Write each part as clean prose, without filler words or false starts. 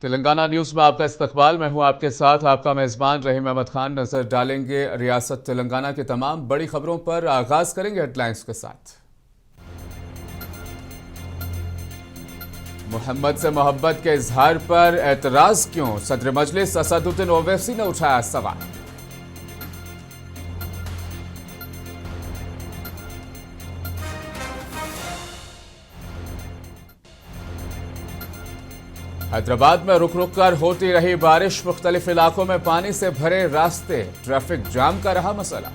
Telangana news में आपका इस्तकबाल। मैं हूं आपके साथ आपका मेजबान रहीम अहमद खान। नजर डालेंगे रियासत तेलंगाना की तमाम बड़ी खबरों पर। आगाज करेंगे हेडलाइंस के साथ। मोहम्मद से मोहब्बत के इजहार पर एतराज क्यों? सदर मजलिस असदुद्दीन ओवैसी ने उठाया सवाल। हैदराबाद में रुक रुक कर होती रही बारिश, मुख्तलिफ इलाकों में पानी से भरे रास्ते, ट्रैफिक जाम का रहा मसला।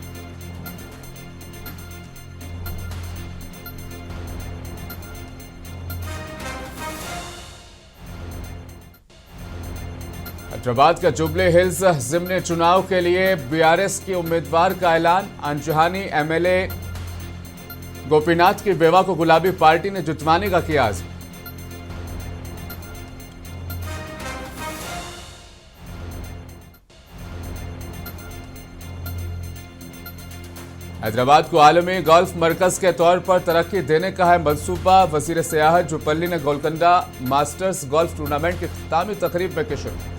हैदराबाद के जुबली हिल्स जिमनी चुनाव के लिए बीआरएस की उम्मीदवार का ऐलान। अनजहानी एमएलए गोपीनाथ की बेवा को गुलाबी पार्टी ने जितवाने का किया आज़म। हैदराबाद को आलमी गोल्फ मरकज के तौर पर तरक्की देने का है मंसूबा। वजीर सियाहत जुपल्ली ने गोलकंडा मास्टर्स गोल्फ टूर्नामेंट की इख्तितामी तकरीब में की शिरकत।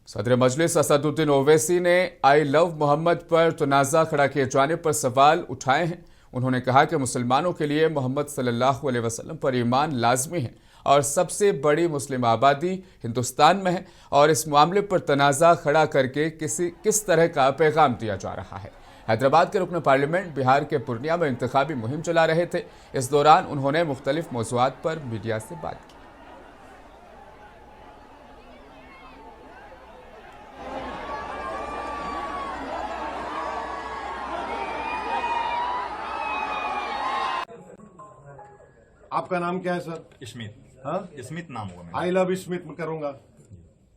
सदर मजलिस असदुद्दीन ओवैसी ने आई लव मोहम्मद पर तनाज़ा खड़ा किए जाने पर सवाल उठाए हैं। उन्होंने कहा कि मुसलमानों के लिए मोहम्मद सल्लल्लाहु अलैहि वसल्लम पर ईमान लाजमी है और सबसे बड़ी मुस्लिम आबादी हिंदुस्तान में है, और इस मामले पर तनाज़ा खड़ा करके किस तरह का पैगाम दिया जा रहा है। हैदराबाद के रुकन पार्लियामेंट बिहार के पूर्णिया में इंतखाबी मुहिम चला रहे थे। इस दौरान उन्होंने मुख्तलिफ मौज़ूआत पर मीडिया से बात की। आपका नाम क्या है सर? स्मिथ। हाँ, स्मिथ नाम होगा मेरा। आई लव स्मिथ में करूंगा।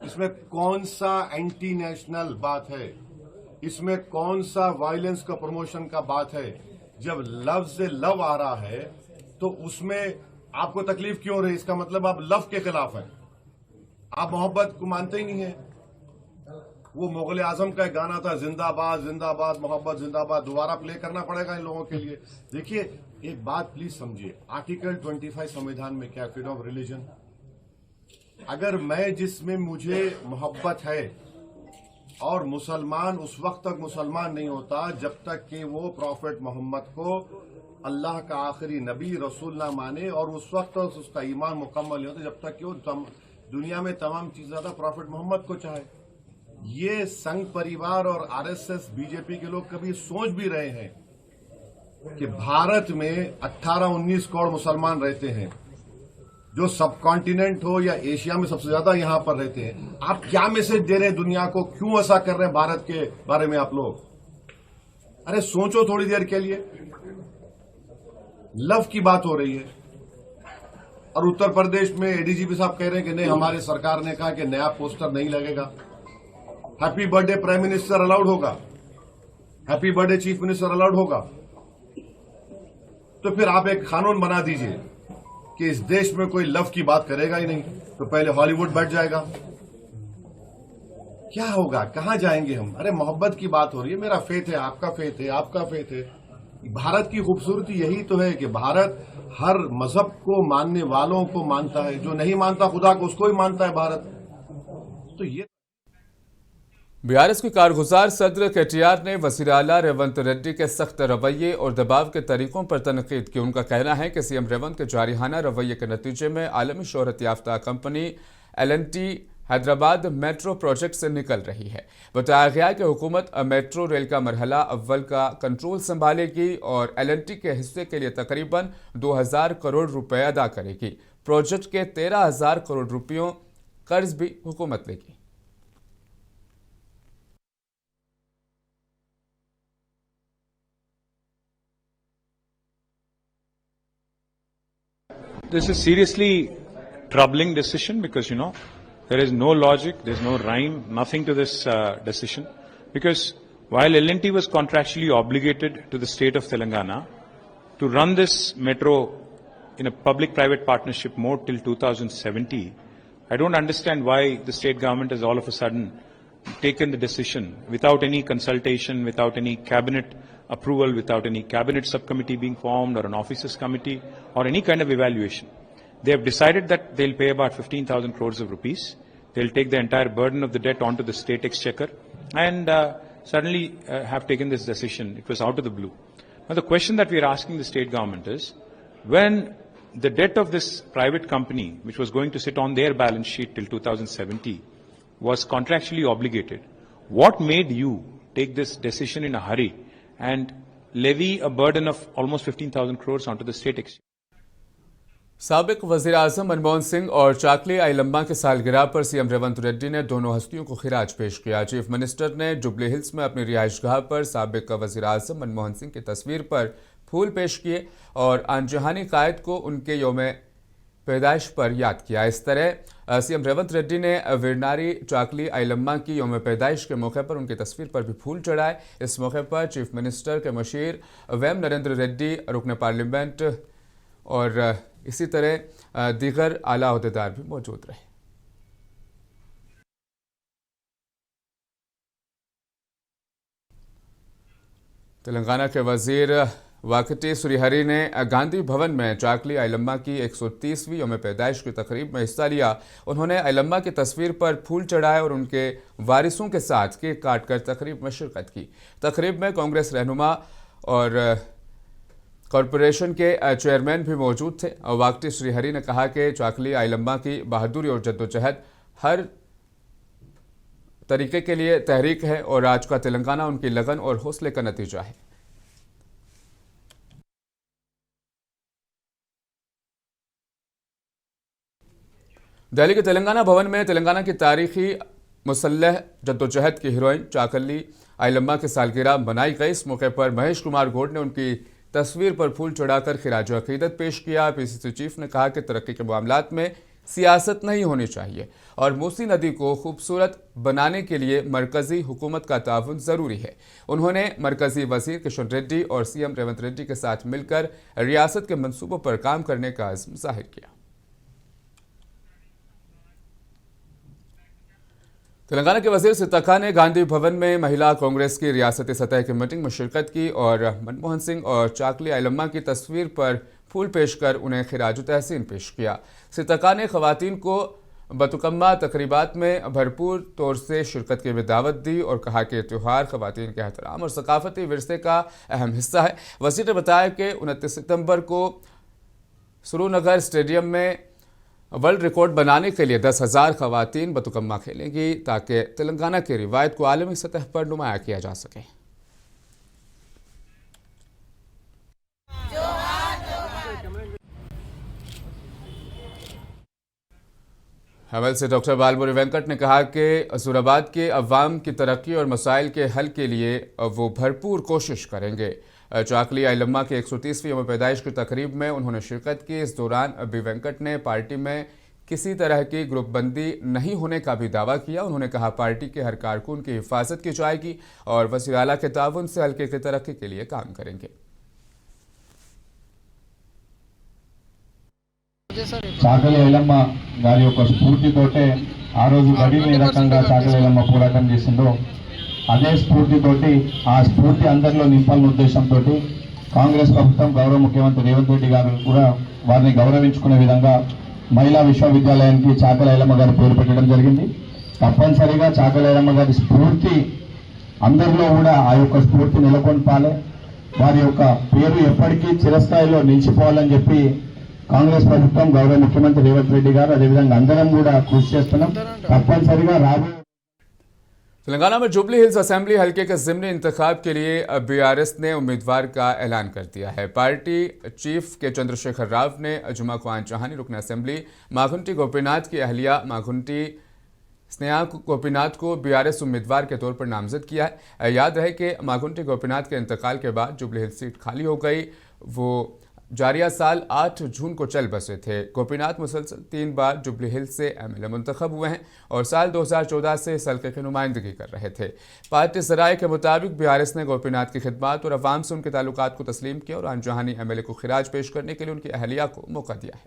इसमें कौन सा एंटी नेशनल बात है? इसमें कौन सा वायलेंस का प्रमोशन का बात है? जब लव से लव आ रहा है तो उसमें आपको तकलीफ क्यों रही? इसका मतलब आप लव के खिलाफ हैं, आप मोहब्बत को मानते ही नहीं है। वो मुगल आजम का एक गाना था, जिंदाबाद जिंदाबाद मोहब्बत जिंदाबाद, दोबारा प्ले करना पड़ेगा इन लोगों के लिए। देखिए, एक बात प्लीज समझिए, आर्टिकल 25 संविधान में क्या, फ्रीडम ऑफ रिलीजन। अगर मैं जिसमें मुझे मोहब्बत है, और मुसलमान उस वक्त तक मुसलमान नहीं होता जब तक कि वो प्रॉफिट मोहम्मद को अल्लाह का आखिरी नबी रसूल ना माने, और उस वक्त तक उसका ईमान मुकम्मल नहीं होता जब तक कि वो दुनिया में तमाम चीज ज्यादा प्रॉफिट मोहम्मद को चाहे। ये संघ परिवार और आरएसएस बीजेपी के लोग कभी सोच भी रहे हैं कि भारत में 18-19 करोड़ मुसलमान रहते हैं, जो सब कॉन्टिनेंट हो या एशिया में सबसे ज्यादा यहां पर रहते हैं। आप क्या मैसेज दे रहे हैं दुनिया को? क्यों ऐसा कर रहे हैं भारत के बारे में आप लोग? अरे सोचो थोड़ी देर के लिए। लव की बात हो रही है, और उत्तर प्रदेश में एडीजीपी साहब कह रहे हैं कि नहीं, हमारी सरकार ने कहा कि नया पोस्टर नहीं लगेगा। Happy birthday prime minister allowed होगा, happy birthday chief minister allowed होगा। तो फिर आप एक कानून बना दीजिए कि इस देश में कोई लव की बात करेगा ही नहीं, तो पहले हॉलीवुड बैठ जाएगा। क्या होगा? कहां जाएंगे हम? अरे मोहब्बत की बात हो रही है, मेरा फेथ है, आपका फेथ है, आपका फेथ है। भारत की खूबसूरती यही तो है कि भारत हर मजहब को मानने वालों को मानता है, जो नहीं मानता खुदा को उसको ही मानता है भारत। तो ये बीआरएस के कारगुजार सदर केटीआर ने वज़ीर आला रेवंत रेड्डी के सख्त रवैये और दबाव के तरीकों पर तनकीद की। उनका कहना है कि सीएम रेवंत के जारिहाना रवैये के नतीजे में आलमी शोहरत याफ्ता company L and T Hyderabad metro project से निकल रही है। बताया गया कि हुकूमत मेट्रो रेल का मरहला अव्वल का कंट्रोल संभालेगी और एलएनटी के हिस्से के लिए तकरीबन 2000 करोड़ रुपए अदा करेगी। प्रोजेक्ट के 13,000 करोड़ रुपयों कर्ज भी हुकूमत लेगी। This is seriously troubling decision because, there is no logic, there is no rhyme, nothing to this decision. Because while L&T was contractually obligated to the state of Telangana to run this metro in a public-private partnership mode till 2070, I don't understand why the state government has all of a sudden taken the decision without any consultation, without any cabinet approval, without any cabinet subcommittee being formed or an officers committee or any kind of evaluation. They have decided that they'll pay about 15,000 crores of rupees. They'll take the entire burden of the debt onto the state exchequer and suddenly have taken this decision. It was out of the blue. Now the question that we are asking the state government is, when the debt of this private company, which was going to sit on their balance sheet till 2070, was contractually obligated, what made you take this decision in a hurry and levy a burden of almost 15,000 crores onto the state exchequer? साबिक वज़ीर आज़म मनमोहन सिंह और चाकली आइलम्मा के सालगिरह पर CM Revanth Reddy ने दोनों हस्तियों को खिराज पेश किया। चीफ मिनिस्टर ने जुबली हिल्स में अपनी रिहाइशगाह पर साबिक वज़ीर आज़म मनमोहन सिंह की तस्वीर पर फूल पेश किए और आनजहानी कायद को उनके यौम पैदाइश पर याद किया। इस तरह सीएम रेवंत रेड्डी ने वीरनारी चाकली आइलम्मा की यौम पैदाइश के मौके पर उनकी तस्वीर पर भी फूल चढ़ाए। इस मौके पर चीफ मिनिस्टर के मशीर वेम नरेंद्र रेड्डी, रुकन पार्लियामेंट और इसी तरह दीगर आला ओहदेदार भी मौजूद रहे। तेलंगाना के वजीर वाकटी श्रीहरी ने गांधी भवन में चाकली आइलम्मा की 130वीं यौम पैदाइश की तकरीब में हिस्सा लिया। उन्होंने आइलम्मा की तस्वीर पर फूल चढ़ाए और उनके वारिसों के साथ केक काटकर तकरीब में शिरकत की। तकरीब में कांग्रेस रहनुमा और कॉरपोरेशन के चेयरमैन भी मौजूद थे। वाकटी श्रीहरी ने कहा कि चाकली आइलम्मा की बहादुरी और जद्दोजहद हर तरीके के लिए तहरीक है और आज का तेलंगाना उनकी लगन और हौसले का नतीजा है। दिल्ली के तेलंगाना भवन में तेलंगाना की तारीखी मुसल्लह जद्दोजहद की हीरोइन चाकली आइलम्मा की सालगिरह मनाई गई। इस मौके पर महेश कुमार गौड़ ने उनकी तस्वीर पर फूल चढ़ाकर खिराज अकीदत पेश किया। पीसीसी चीफ ने कहा कि तरक्की के मामलात में सियासत नहीं होनी चाहिए और मूसी नदी को खूबसूरत बनाने के लिए मरकजी हुकूमत का ताउन जरूरी है। उन्होंने मरकजी वजीर किशन रेड्डी और सीएम रेवंत रेड्डी के साथ मिलकर रियासत के मंसूबों पर काम करने का अज़्म जाहिर किया। तेलंगाना के वजीर सिद्दीक़ा ने गांधी भवन में महिला कांग्रेस की रियासती सतह की मीटिंग में शिरकत की और मनमोहन सिंह और चाकली आइलम्मा की तस्वीर पर फूल पेश कर उन्हें खिराज तहसीन पेश किया। सिद्दीक़ा ने खवातीन को बतुकम्मा तकरीबात में भरपूर तौर से शिरकत की भी दावत दी और कहा कि त्यौहार खवातीन के एहतराम और सकाफती विरसे का अहम हिस्सा है। वजीर ने बताया कि 29 सितंबर को सुरुनगर स्टेडियम में वर्ल्ड रिकॉर्ड बनाने के लिए 10,000 खवातीन बतुकम्मा खेलेंगी ताकि तेलंगाना की रिवायत को आलमी सतह पर नुमाया किया जा सके। हवल से डॉक्टर बालमुरी वेंकट ने कहा कि सुराबाद के अवाम की तरक्की और मसाइल के हल के लिए वो भरपूर कोशिश करेंगे। चाकली आइलम्मा के 130वीं यौम पैदाइश की तकरीब में उन्होंने शिरकत की। इस दौरान बी वेंकट ने पार्टी में किसी तरह की ग्रुपबंदी नहीं होने का भी दावा किया। उन्होंने कहा पार्टी के हर कारकुन की हिफाजत की जाएगी और वज़ीर आला के ताउन से हल्के की तरक्की के लिए काम करेंगे। చాకలి ఐలమ్మ గారి యొక్క స్ఫూర్తితోటే ఆ రోజు గడిని ఏ రకంగా చాకలి ఐలమ్మ పోరాటం చేసిందో అదే స్ఫూర్తితోటి ఆ స్ఫూర్తి అందరిలో నింపాలనే ఉద్దేశంతో కాంగ్రెస్ ప్రభుత్వం గౌరవ ముఖ్యమంత్రి రేవంత్ రెడ్డి గారు కూడా వారిని గౌరవించుకునే విధంగా మహిళా విశ్వవిద్యాలయానికి చాకలి ఐలమ్మ గారి పేరు పెట్టడం జరిగింది। తప్పనిసరిగా చాకలి ఐలమ్మ గారి స్ఫూర్తి అందరిలో కూడా ఆ యొక్క స్ఫూర్తి నెలకొల్పాలి, వారి యొక్క పేరు ఎప్పటికీ చిరస్థాయిలో నిలిచిపోవాలని చెప్పి కాంగ్రెస్ ప్రభుత్వం గౌరవ ముఖ్యమంత్రి రేవంత్ రెడ్డి గారు అదేవిధంగా అందరం కూడా కృషి చేస్తున్నాం। తప్పనిసరిగా రాబోయే तेलंगाना में जुबली हिल्स असेंबली हल्के के ज़िमनी इंतखाब के लिए बीआरएस ने उम्मीदवार का ऐलान कर दिया है। पार्टी चीफ के चंद्रशेखर राव ने जुमा को आनचहानी रुकन असेंबली माघुंटी गोपीनाथ की अहलिया माघुंटी स्नेहा गोपीनाथ को बीआरएस उम्मीदवार के तौर पर नामजद किया है। याद रहे कि माघुंटी गोपीनाथ के इंतकाल के बाद जुबली हिल्स सीट खाली हो गई। वो जारिया साल 8 जून को चल बसे थे। गोपीनाथ मुसलसल 3 बार जुबली हिल्स से एमएलए मुंतखब हुए हैं और साल 2014 से इस हल्के की नुमाइंदगी कर रहे थे। पार्टी सराय के मुताबिक बीआरएस ने गोपीनाथ की खिदमत और अवाम से उनके ताल्लुकात को तस्लीम किया और आनजहानी एमएलए को खिराज पेश करने के लिए उनकी अहलिया को मौका दिया है।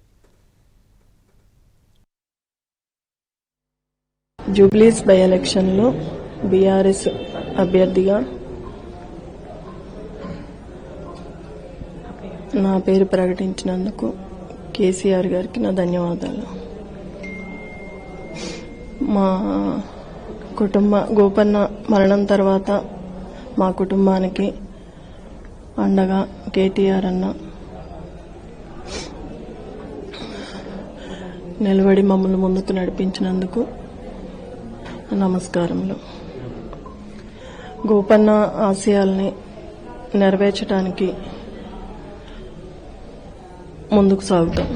జూబ్లీస్ బై ఎలక్షన్లో బీఆర్ఎస్ అభ్యర్థిగా నా పేరు ప్రకటించినందుకు కేసీఆర్ గారికి నా ధన్యవాదాలు. మా గోపన్న మరణం తర్వాత మా కుటుంబానికి అండగా కేటీఆర్ అన్న నిలబడి మమ్మల్ని ముందుకు నడిపించినందుకు నమస్కారములు. గోపన్న ఆశయాల్ని నెరవేర్చడానికి ముందుకు సాగుతాం.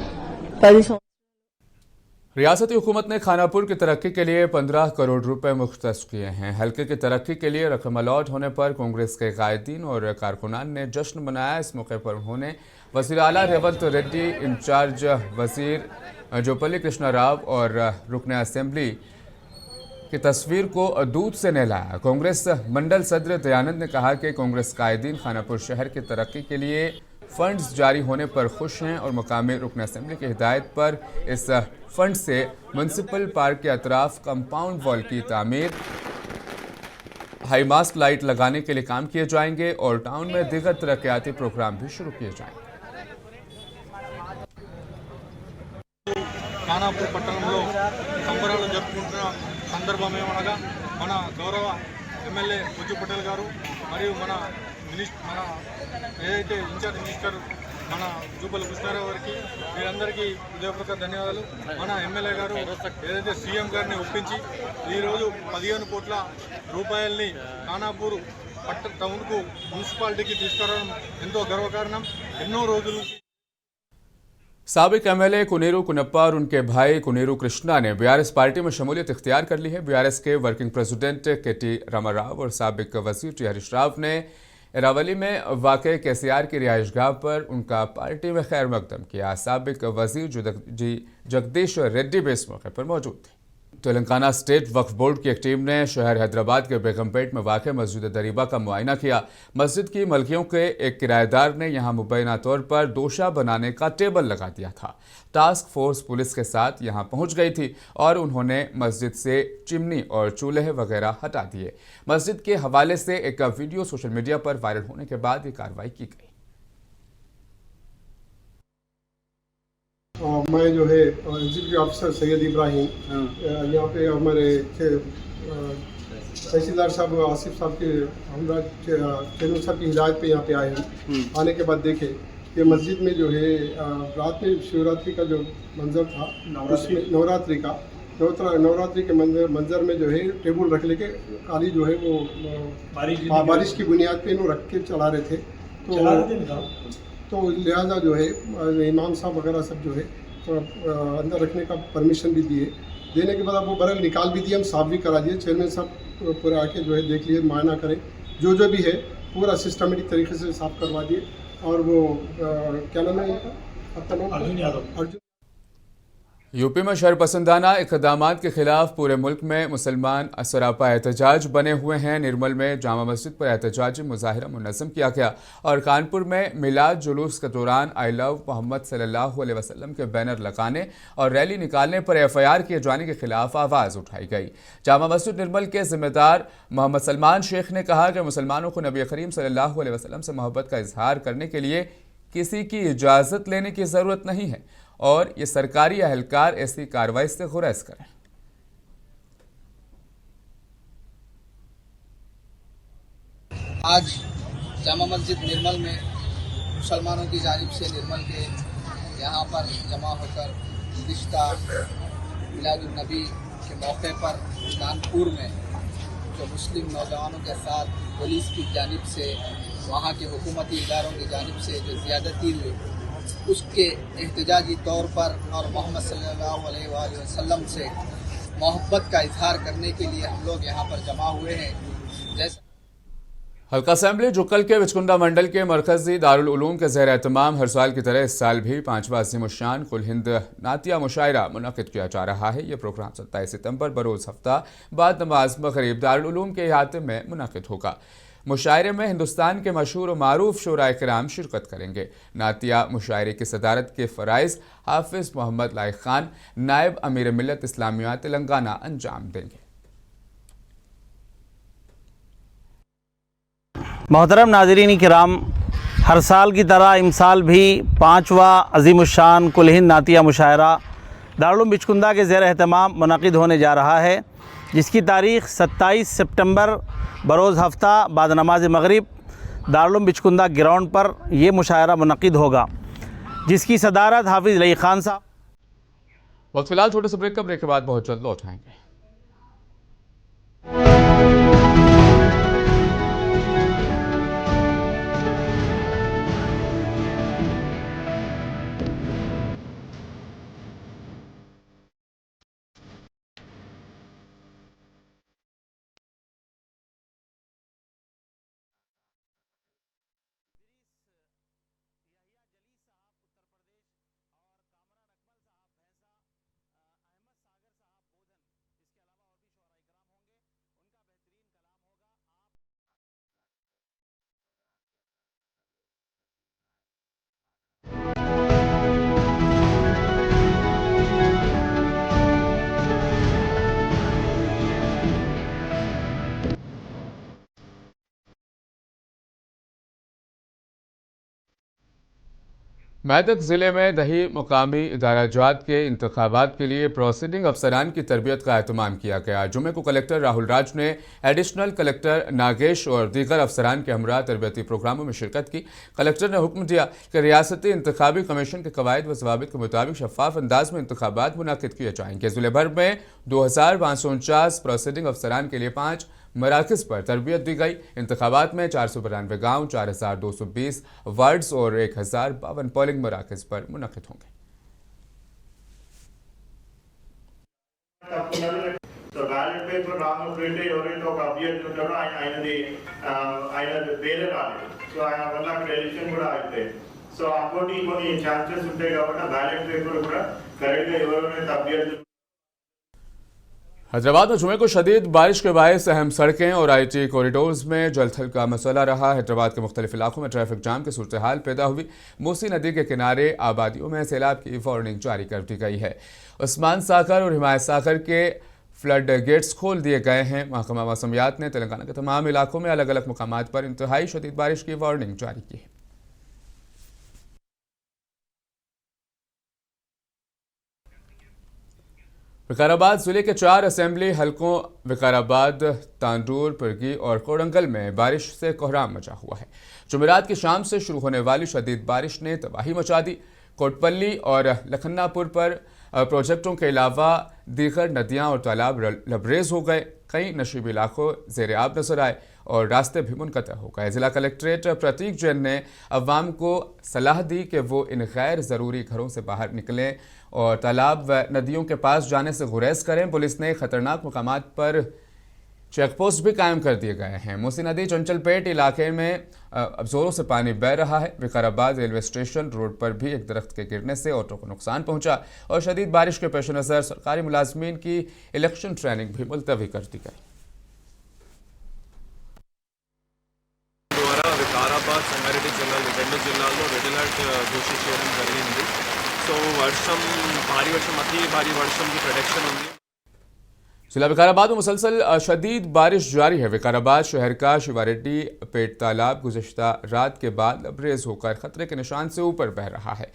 10 సంవత్సరాలు रियासती हुकूमत ने खानापुर की तरक्की के लिए 15 करोड़ रुपए मुख्तस किए हैं। हल्के की तरक्की के लिए रकम अलॉट होने पर कांग्रेस के कायदीन और कारकुनान ने जश्न मनाया। इस मौके पर उन्होंने वज़ीर आला रेवंत रेड्डी, इंचार्ज वज़ीर जोपल्ली कृष्णा राव और रुकन असेंबली की तस्वीर को दूध से नहलाया। कांग्रेस मंडल सदर दयानंद ने कहा कि कांग्रेस कायदीन खानापुर शहर की तरक्की के लिए फंड्स जारी होने पर खुश हैं और मकामी रुकन असेंबली की हिदायत पर इस फंड से म्यूनसिपल पार्क के अतराफ कंपाउंड वॉल की तामीर, हाई मास्ट लाइट लगाने के लिए काम किए जाएंगे और टाउन में दीगर तरक्याती प्रोग्राम भी शुरू किए जाएंगे। ఖానాపూర్ పట్టణంలో సంబరాలు జరుపుకుంటున్న సందర్భం ఏమనగా మన గౌరవ ఎమ్మెల్యే బుజ్జు పటేల్ గారు మరియు మన ఏదైతే ఇన్ఛార్జ్ మినిస్టర్ మన జూపల్లి కృష్ణారావు గారికి వీరందరికీ హృదయపూర్వక ధన్యవాదాలు. మన ఎమ్మెల్యే గారు ఏదైతే సీఎం గారిని ఒప్పించి ఈరోజు 15 కోట్ల రూపాయల్ని ఖానాపూర్ టౌన్కు మున్సిపాలిటీకి తీసుకురావడం ఎంతో గర్వకారణం. ఎన్నో రోజులు साबिक एमएलए कुनेरू कुनप्पा और उनके भाई कुनेरू कृष्णा ने बीआरएस पार्टी में शमूलियत इख्तियार कर ली है। बीआरएस के वर्किंग प्रेसिडेंट केटी रामाराव और साबिक वजीर टी हरीश राव ने रावली में वाक़ केसीआर की रिहाइशगाह पर उनका पार्टी में खैर मकदम किया। साबिक वजीर जगदीश रेड्डी भी इस मौके पर मौजूद थे। तेलंगाना स्टेट वक्फ बोर्ड की एक टीम ने शहर हैदराबाद के बेगमपेट में वाक़ मस्जिद दरीबा का मुआयना किया। मस्जिद की मलकियों के एक किराएदार ने यहां मुबैना तौर पर दोशा बनाने का टेबल लगा दिया था। टास्क फोर्स पुलिस के साथ यहां पहुंच गई थी और उन्होंने मस्जिद से चिमनी और चूल्हे वगैरह हटा दिए। मस्जिद के हवाले से एक वीडियो सोशल मीडिया पर वायरल होने के बाद ये कार्रवाई की गई। मैं जो है एग्जीक्यूटिव ऑफिसर सैयद इब्राहिम यहाँ पे हमारे तहसीलदार साहब आसिफ साहब के हमरा चैनल साहब की हिदायत पे यहाँ पे आए हैं। आने के बाद देखे कि मस्जिद में जो है रात में शिवरात्रि का जो मंजर था उसमें नवरात्रि के मंजर में जो है टेबल रख लेके काली जो है वो बारिश की बुनियाद पे इन्हों रख के चला रहे थे। तो लिहाजा जो है इमाम साहब वगैरह सब जो है तो अंदर रखने का परमिशन भी दिए। देने के बाद वो बरल निकाल भी दिए, हम साफ भी करा दिए। चेयरमैन साहब पूरे आके जो है देख लिए, मायना करें, जो भी है पूरा सिस्टमेटिक तरीके से साफ करवा दिए। और वो क्या नाम है आपका नाम? अर्जुन। यूपी में शरपसंदाना इक़दामात के खिलाफ पूरे मुल्क में मुसलमान सरापा एहतजाज बने हुए हैं। निर्मल में जामा मस्जिद पर एहतजाजी मुजाहिरा मुनज़्ज़म किया गया और कानपुर में मिलाद जुलूस के दौरान आई लव मोहम्मद सल्लल्लाहु अलैहि वसल्लम के बैनर लगाने और रैली निकालने पर FIR किए जाने के खिलाफ आवाज़ उठाई गई। जामा मस्जिद निर्मल के जिम्मेदार मोहम्मद सलमान शेख ने कहा कि मुसलमानों को नबी करीम सल्लल्लाहु अलैहि वसल्लम से मोहब्बत का इजहार करने के लिए किसी की इजाज़त लेने की ज़रूरत नहीं है और ये सरकारी अहलकार ऐसी कार्रवाई से गुरेज करें। आज जामा मस्जिद निर्मल में मुसलमानों की जानिब से निर्मल के यहाँ पर जमा होकर गुज़िश्ता मिलादुन्नबी के मौके पर कानपुर में जो मुस्लिम नौजवानों के साथ पुलिस की जानिब से वहाँ के हुकूमती इदारों की जानिब से जो ज़्यादती हुई उसके एहतजाजी तौर पर और मोहम्मद सल्लल्लाहु अलैहि वसल्लम से मोहब्बत का इजहार करने के लिए हम लोग यहाँ पर जमा हुए हैं। जैसे हल्का असेंबली जुक्कल के विचकुंडा मंडल के मरकजी दारुल उलूम के ज़ेर एहतमाम हर साल की तरह इस साल भी 5वां अज़ीमुश्शान कुल हिंद नातिया मुशायरा मुनक़िद किया जा रहा है। ये प्रोग्राम 27 सितंबर बरोज़ हफ्ता बाद नमाज मग़रिब दारुल उलूम के अहाते में मुनक़िद होगा। मुशायरे में हिंदुस्तान के मशहूर और मारूफ शोराए किराम शिरकत करेंगे। नातिया मुशायरे की सदारत के फ़राइज़ हाफिज़ मोहम्मद लाइक खान नायब अमीर मिल्लत इस्लामिया तेलंगाना अंजाम देंगे। मोहतरम नाज़रीन किराम, हर साल की तरह इमसाल भी 5वां अज़ीमुश्शान कुल हिंद नातिया मुशायरा दारुल बिचकुंदा के ज़ेर एहतमाम मुनक़िद होने जा रहा है, जिसकी तारीख़ 27 सितंबर बरोज़ हफ्ता बाद नमाज मगरिब दारुल बिचकुंदा ग्राउंड पर यह मुशायरा मुनक़िद होगा, जिसकी सदारत हाफिज़ लई ख़ान साहब। वक्त फिलहाल छोटे से ब्रेक का, ब्रेक के बाद बहुत जल्द लौट आएंगे। मेदक ज़िले में दही मुकामी इदाराजात के इंतखाबात के लिए प्रोसीडिंग अफसरान की तरबियत का एहतमाम किया गया। जुमे को कलेक्टर राहुल राज ने एडिशनल कलेक्टर नागेश और दीगर अफसरान के हमरा तरबियती प्रोग्रामों में शिरकत की। कलेक्टर ने हुक्म दिया कि रियासती इंतखाबी कमीशन के कवायद व ज़वाबित के मुताबिक शफाफ अंदाज में इंतखाबात मुनाकिद किए जाएंगे। ज़िले भर में 2549 प्रोसीडिंग अफसरान के लिए 5 मराकज़ पर तरबियत दी गई। इंतखाबात में 492 गाँव, 4220 वार्ड्स और 1052 पोलिंग मराकज़ पर मुनक़िद होंगे। So ballot paper wrong print ఎవరైతే ఒక అభ్యర్థి ఉంటారో ఆయన పేరే రాలేదు. సో ఆయన వల్ల అక్కడ ఎలక్షన్ కూడా అవుతాయి. సో అటువంటి కొన్ని ఛాన్సెస్ ఉంటాయి కాబట్టి ఆ బ్యాలెట్ పేపర్ కూడా కరెక్ట్గా ఎవరైతే అభ్యర్థులు। हैदराबाद में जुमे को शदीद बारिश के बायस अहम सड़कें और IT कॉरिडोर्स में जलथल का मसला रहा। हैदराबाद के मुख्तलिफ इलाकों में ट्रैफिक जाम की सूरत हाल पैदा हुई। मूसी नदी के किनारे आबादियों में सैलाब की वार्निंग जारी कर दी गई है। उस्मान सागर और हिमायत सागर के फ्लड गेट्स खोल दिए गए हैं। महकमा मौसमियात ने तेलंगाना के तमाम इलाकों में अलग अलग मुकामात पर इंतहाई शदीद बारिश की वार्निंग जारी की है। विकाराबाद जिले के 4 असेंबली हलकों विकाराबाद, तांडूर, पिरगी और कोडंगल में बारिश से कोहराम मचा हुआ है। जुमेरात की शाम से शुरू होने वाली शदीद बारिश ने तबाही मचा दी। कोटपल्ली और लखन्नापुर पर प्रोजेक्टों के अलावा दीगर नदियां और तालाब लबरेज हो गए। कई नशीबी इलाकों ज़ेर आब नजर आए और रास्ते भी मुनक़ता हो गए। जिला कलेक्ट्रेट प्रतीक जैन ने अवाम को सलाह दी कि वो इन गैर ज़रूरी घरों से बाहर निकलें और तालाब व नदियों के पास जाने से गुरेज करें। पुलिस ने खतरनाक मकामात पर चेक पोस्ट भी कायम कर दिए गए हैं। मूसी नदी चंचलपेट इलाके में अब जोरों से पानी बह रहा है। विकाराबाद रेलवे स्टेशन रोड पर भी एक दरख्त के गिरने से ऑटो को नुकसान पहुंचा और शदीद बारिश के पेश नज़र सरकारी मुलाजमीन की इलेक्शन ट्रेनिंग भी मुलतवी कर दी गई। వికారాబాద్ సంగారెడ్డి జిల్లాలో 2 జిల్లాల్లో రెడ్ అలర్ట్ ఘోషిత చేయడం జరిగింది. సో భారీ వర్షం అతి భారీ వర్షం की प्रेडिक्शन ఉంది. जिला विकाराबाद में मुसलसल शदीद बारिश जारी है। विकाराबाद शहर का शिवारेड्डी पेट तालाब गुज़श्ता रात के बाद लबरेज होकर खतरे के निशान से ऊपर बह रहा है,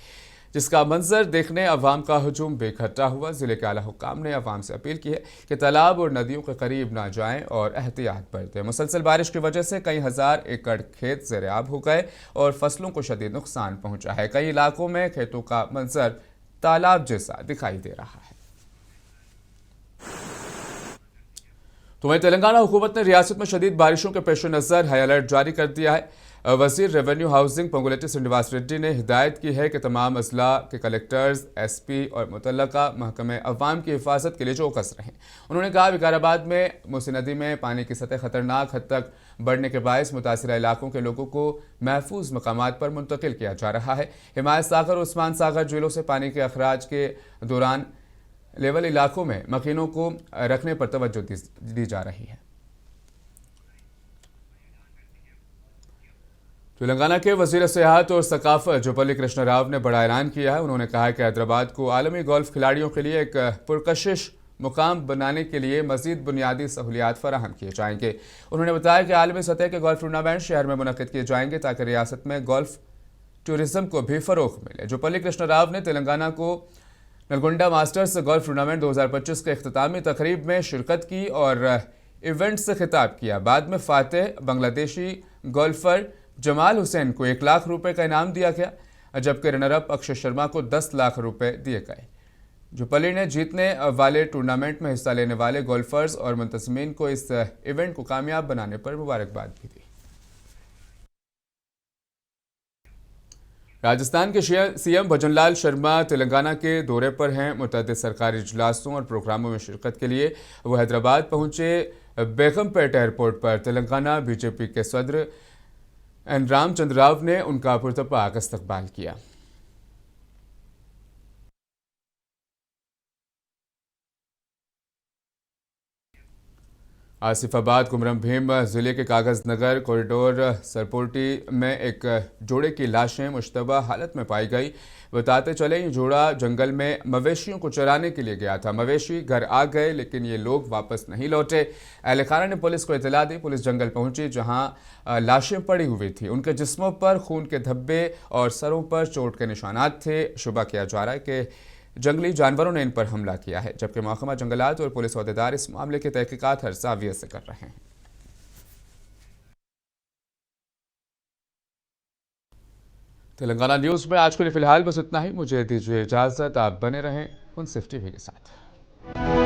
जिसका मंजर देखने अवाम का हुजूम बेखट्टा हुआ। जिले के आला हुक्काम ने अवाम से अपील की है कि तालाब और नदियों के करीब ना जाएं और एहतियात बरतें। मुसलसल बारिश की वजह से कई हज़ार एकड़ खेत ज़ेर-आब हो गए और फसलों को शदीद नुकसान पहुंचा है। कई इलाकों में खेतों का मंजर तालाब जैसा दिखाई दे रहा है। तो वहीं तेलंगाना हुकूमत ने रियासत में शदीद बारिशों के पेश नज़र हाई अलर्ट जारी कर दिया है। वज़ीर रेवेन्यू हाउसिंग पोंगुलेटी श्रीनिवास रेड्डी ने हिदायत की है कि तमाम अजला के कलेक्टर्स, SP और मुतल्लका महकमे अवाम की हिफाजत के लिए चौकस रहें। उन्होंने कहा विकाराबाद में मूसी नदी में पानी की सतह खतरनाक हद तक बढ़ने के बायस मुतासिरा इलाकों के लोगों को महफूज मकामात पर मुंतकिल किया जा रहा है। हिमायत सागर और उस्मान सागर झीलों से पानी के अखराज के दौरान लेवल इलाकों में मकीनों को रखने पर तवज्जो दी जा रही है। तेलंगाना के वज़ीर सियाहत और सकाफत जुब्बल्ली कृष्णा राव ने बड़ा ऐलान किया है। उन्होंने कहा है कि हैदराबाद को आलमी गोल्फ खिलाड़ियों के लिए एक पुरकशिश मुकाम बनाने के लिए मजीद बुनियादी सहूलियात फराहम किए जाएंगे। उन्होंने बताया कि आलमी सतह के गोल्फ टूर्नामेंट शहर में मुनक्किद किए जाएंगे ताकि रियासत में गोल्फ टूरिज्म को भी फरोग मिले। जुपल्ली कृष्ण राव ने तेलंगाना को नलगोंडा मास्टर्स गोल्फ टूर्नामेंट 2025 के इख्तितामी तकरीब में शिरकत की और इवेंट से खिताब किया। बाद में फातेह बांग्लादेशी गोल्फर जमाल हुसैन को 1 लाख रुपए का इनाम दिया गया, जबकि रनरअप अक्षय शर्मा को 10 लाख रुपए दिए गए। जुपल्ली ने जीतने वाले टूर्नामेंट में हिस्सा लेने वाले गोल्फर्स और मुंतज़मीन को इस इवेंट को कामयाब बनाने पर मुबारकबाद भी दी। राजस्थान के सीएम भजनलाल शर्मा तेलंगाना के दौरे पर हैं। मुतअद्दिद सरकारी इजलासों और प्रोग्रामों में शिरकत के लिए वो हैदराबाद पहुंचे। बेगमपेट एयरपोर्ट पर तेलंगाना बीजेपी के सदर एन रामचंद्र राव ने उनका पुरतपाक इस्तकबाल किया। आसिफाबाद कुमरम भीम जिले के कागज नगर कॉरिडोर सरपोटी में एक जोड़े की लाशें मुश्तबा हालत में पाई गई। बताते चले ये जोड़ा जंगल में मवेशियों को चराने के लिए गया था। मवेशी घर आ गए लेकिन ये लोग वापस नहीं लौटे। अहलखाना ने पुलिस को इतला दी। पुलिस जंगल पहुंची जहां लाशें पड़ी हुई थी। उनके जिस्मों पर खून के धब्बे और सरों पर चोट के निशानात थे। शुबा किया जा रहा है कि जंगली जानवरों ने इन पर हमला किया है, जबकि महकमा जंगलात और पुलिस अहदेदार इस मामले की तहकीकात हर जाविये से कर रहे हैं। तेलंगाना न्यूज़ में आज के लिए फिलहाल बस इतना ही। मुझे दीजिए इजाज़त। आप बने रहें मुंसिफ टीवी के साथ।